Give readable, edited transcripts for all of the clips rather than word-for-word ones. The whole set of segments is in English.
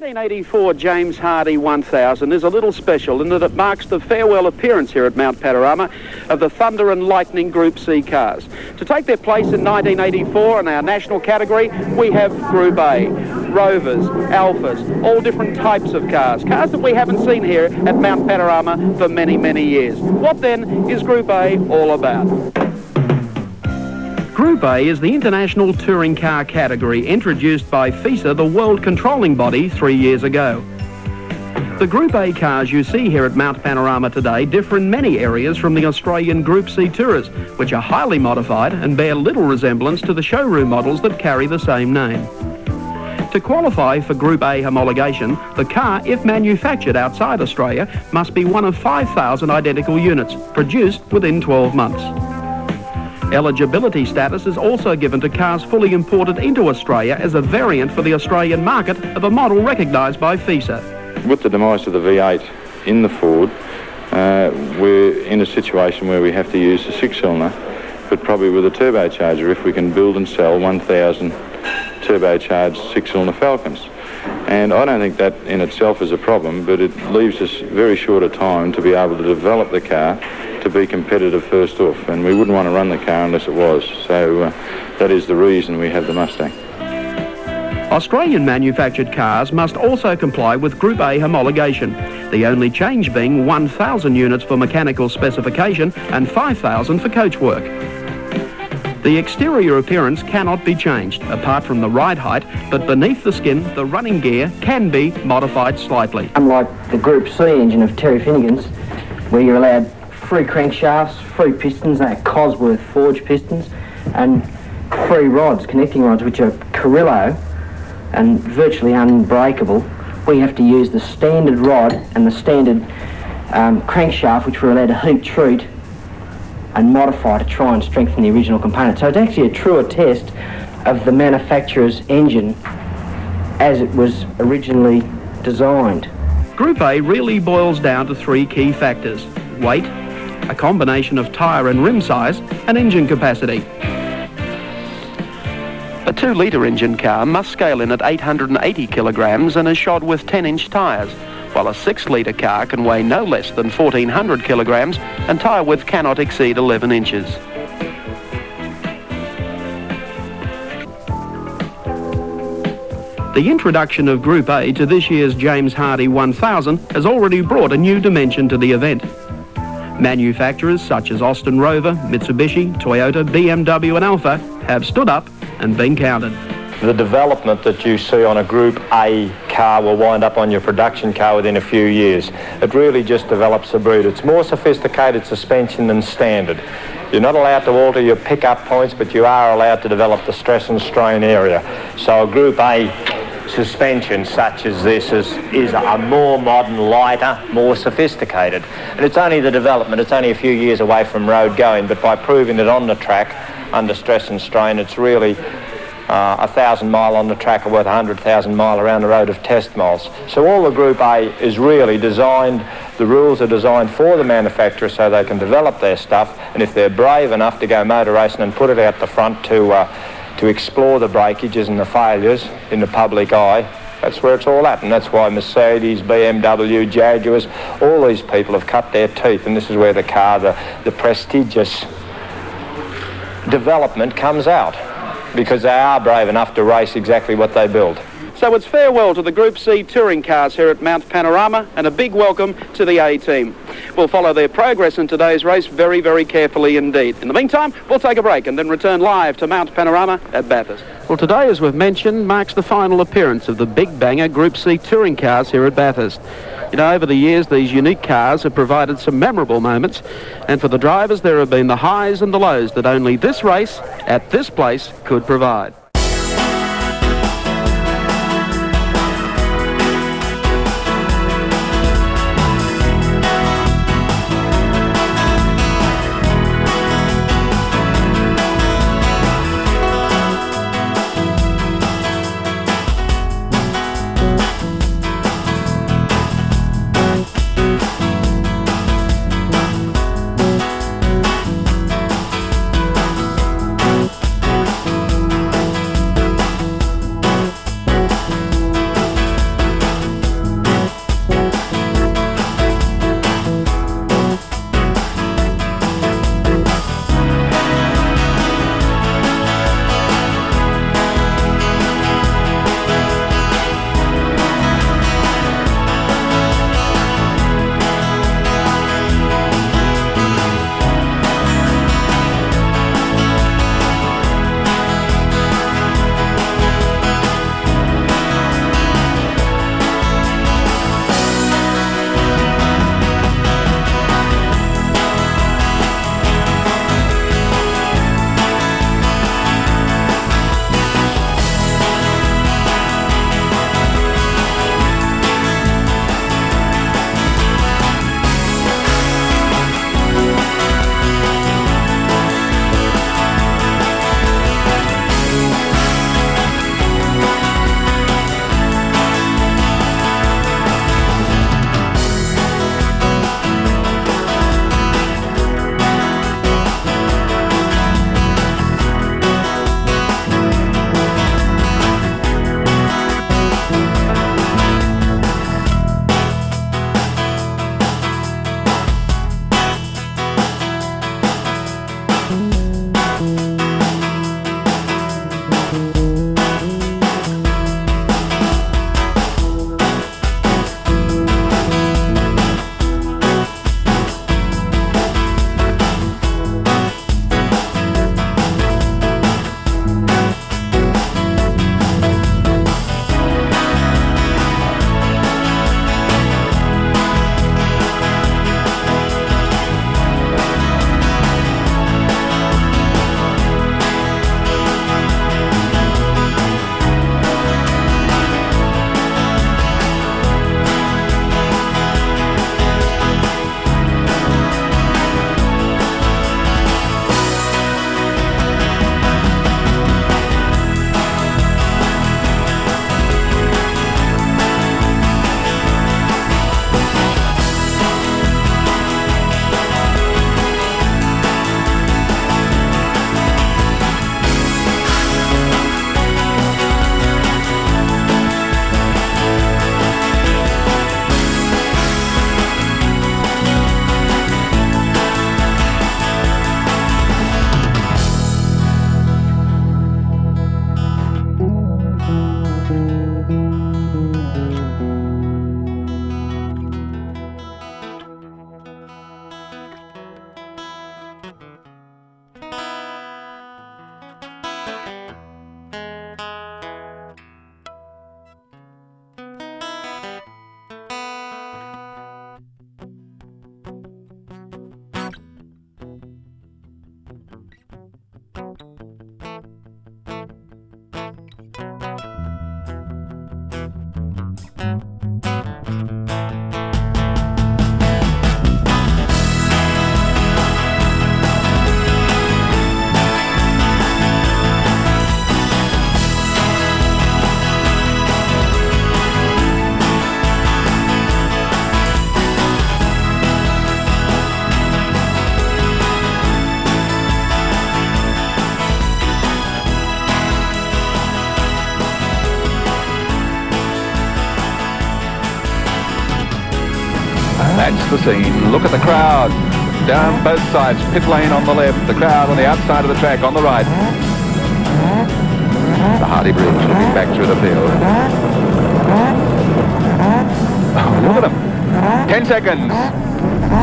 1984 James Hardie 1000 is a little special in that it marks the farewell appearance here at Mount Panorama of the Thunder and Lightning Group C cars. To take their place in 1984 in our national category, we have Group A, Rovers, Alphas, all different types of cars that we haven't seen here at Mount Panorama for many, many years. What then is Group A all about? Group A is the international touring car category introduced by FISA, the world controlling body, 3 years ago. The Group A cars you see here at Mount Panorama today differ in many areas from the Australian Group C Tourers, which are highly modified and bear little resemblance to the showroom models that carry the same name. To qualify for Group A homologation, the car, if manufactured outside Australia, must be one of 5,000 identical units, produced within 12 months. Eligibility status is also given to cars fully imported into Australia as a variant for the Australian market of a model recognised by FISA. With the demise of the V8 in the Ford, we're in a situation where we have to use a six-cylinder, but probably with a turbocharger if we can build and sell 1,000 turbocharged six-cylinder Falcons. And I don't think that in itself is a problem, but it leaves us very short a time to be able to develop the car to be competitive first off, and we wouldn't want to run the car unless it was. So that is the reason we have the Mustang. Australian manufactured cars must also comply with Group A homologation, the only change being 1,000 units for mechanical specification and 5,000 for coachwork. The exterior appearance cannot be changed, apart from the ride height, but beneath the skin, the running gear can be modified slightly. Unlike the Group C engine of Terry Finnegan's, where you're allowed free crankshafts, free pistons, they're Cosworth forged pistons, and free rods, connecting rods, which are Carrillo and virtually unbreakable, we have to use the standard rod and the standard crankshaft, which we're allowed to heat treat and modify to try and strengthen the original component. So it's actually a truer test of the manufacturer's engine as it was originally designed. Group A really boils down to three key factors: weight, a combination of tyre and rim size, and engine capacity. A 2-litre engine car must scale in at 880 kilograms and is shod with 10-inch tyres, while a 6-litre car can weigh no less than 1,400 kilograms and tyre width cannot exceed 11 inches. The introduction of Group A to this year's James Hardie 1000 has already brought a new dimension to the event. Manufacturers such as Austin Rover, Mitsubishi, Toyota, BMW and Alfa have stood up and been counted. The development that you see on a Group A car will wind up on your production car within a few years. It really just develops the breed. It's more sophisticated suspension than standard. You're not allowed to alter your pickup points, but you are allowed to develop the stress and strain area. So a Group A suspension such as this is a more modern, lighter, more sophisticated. And it's only the development, it's only a few years away from road going, but by proving it on the track under stress and strain, it's really 1,000 mile on the track are worth 100,000 mile around the road of test miles. So all the Group A is really designed, the rules are designed for the manufacturer so they can develop their stuff, and if they're brave enough to go motor racing and put it out the front to explore the breakages and the failures in the public eye, that's where it's all at. And that's why Mercedes, BMW, Jaguars, all these people have cut their teeth, and this is where the car, the prestigious development comes out, because they are brave enough to race exactly what they build. So it's farewell to the Group C touring cars here at Mount Panorama and a big welcome to the A team. We'll follow their progress in today's race very, very carefully indeed. In the meantime, we'll take a break and then return live to Mount Panorama at Bathurst. Well, today, as we've mentioned, marks the final appearance of the big banger Group C touring cars here at Bathurst. You know, over the years, these unique cars have provided some memorable moments, and for the drivers, there have been the highs and the lows that only this race at this place could provide. the scene. Look at the crowd. Down both sides, pit lane on the left, the crowd on the outside of the track on the right. The Hardy Bridge looking back through the field. Oh, look at them. 10 seconds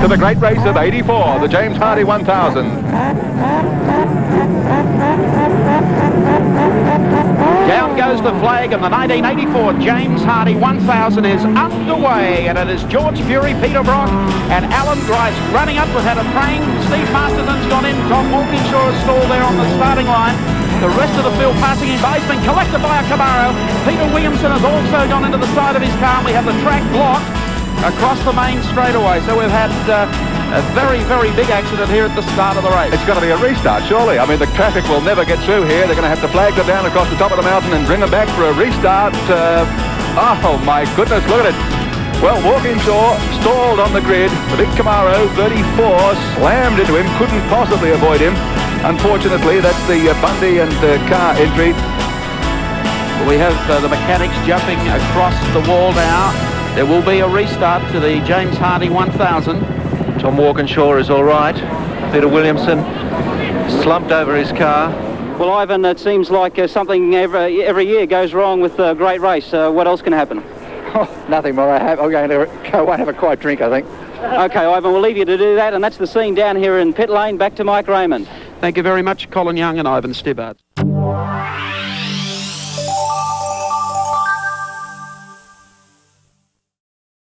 to the great race of 84, the James Hardy 1000. Down goes the flag, and the 1984 James Hardy 1000 is underway, and it is George Fury, Peter Brock and Alan Grice running up without a train. Steve Masterton's gone in, Tom Walkinshaw is stalled there on the starting line. The rest of the field passing him by, he's been collected by a Camaro. Peter Williamson has also gone into the side of his car, and we have the track blocked across the main straightaway. So we've had a very, very big accident here at the start of the race. It's going to be a restart, surely. I mean, the traffic will never get through here. They're going to have to flag them down across the top of the mountain and bring them back for a restart. Oh, my goodness, look at it. Well, Walkinshaw stalled on the grid. The big Camaro, 34, slammed into him, couldn't possibly avoid him. Unfortunately, that's the Bundy and car entry. We have the mechanics jumping across the wall now. There will be a restart to the James Hardy 1000. Tom Walkinshaw is all right. Peter Williamson slumped over his car. Well, Ivan, it seems like something every year goes wrong with the great race. What else can happen? Oh, nothing more. I'm going to go and have a quiet drink, I think. OK, Ivan, we'll leave you to do that, and that's the scene down here in pit lane. Back to Mike Raymond. Thank you very much, Colin Young and Ivan Stibbart.